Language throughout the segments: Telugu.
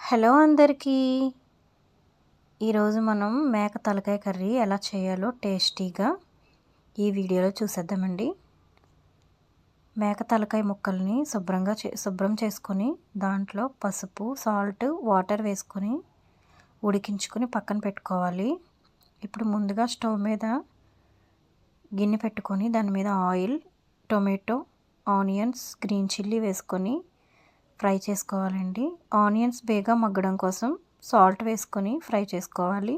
హలో అందరికీ. ఈరోజు మనం మేక తలకాయ కర్రీ ఎలా చేయాలో టేస్టీగా ఈ వీడియోలో చూసేద్దామండి. మేక తలకాయ ముక్కల్ని శుభ్రం చేసుకొని దాంట్లో పసుపు, సాల్ట్, వాటర్ వేసుకొని ఉడికించుకొని పక్కన పెట్టుకోవాలి. ఇప్పుడు ముందుగా స్టవ్ మీద గిన్నె పెట్టుకొని దాని మీద oil, tomato, onions, green chilli వేసుకొని ఫ్రై చేసుకోవాలండి. ఆనియన్స్ బేగా మగ్గడం కోసం సాల్ట్ వేసుకొని ఫ్రై చేసుకోవాలి.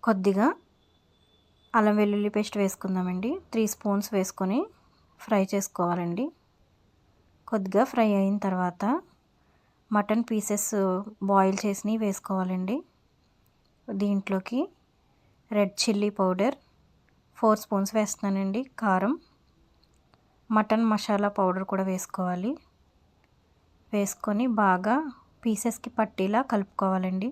కొద్దిగా అల్లం వెల్లుల్లి పేస్ట్ వేసుకుందామండి. 3 స్పూన్స్ వేసుకొని ఫ్రై చేసుకోవాలండి. కొద్దిగా ఫ్రై అయిన తర్వాత మటన్ పీసెస్ బాయిల్ చేసి వేసుకోవాలండి. దీంట్లోకి రెడ్ చిల్లీ పౌడర్ 4 స్పూన్స్ వేస్తున్నానండి. కారం, మటన్ మసాలా పౌడర్ కూడా వేసుకోవాలి. వేసుకొని బాగా పీసెస్కి పట్టేలా కలుపుకోవాలండి.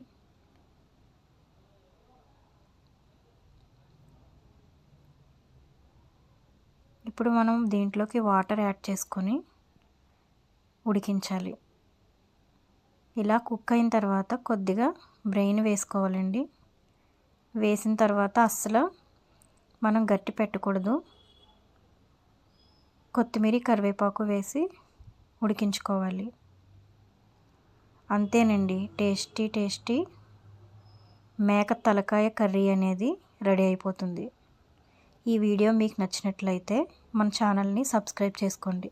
ఇప్పుడు మనం దీంట్లోకి వాటర్ యాడ్ చేసుకొని ఉడికించాలి. ఇలా కుక్ అయిన తర్వాత కొద్దిగా బ్రెయిన్ వేసుకోవాలండి. వేసిన తర్వాత అస్సలు మనం గట్టి పెట్టకూడదు. కొత్తిమీర, కరివేపాకు వేసి ఉడికించుకోవాలి. అంతేనండి, టేస్టీ మేక తలకాయ కర్రీ అనేది రెడీ అయిపోతుంది. ఈ వీడియో మీకు నచ్చినట్లయితే మన ఛానల్ని సబ్స్క్రైబ్ చేసుకోండి.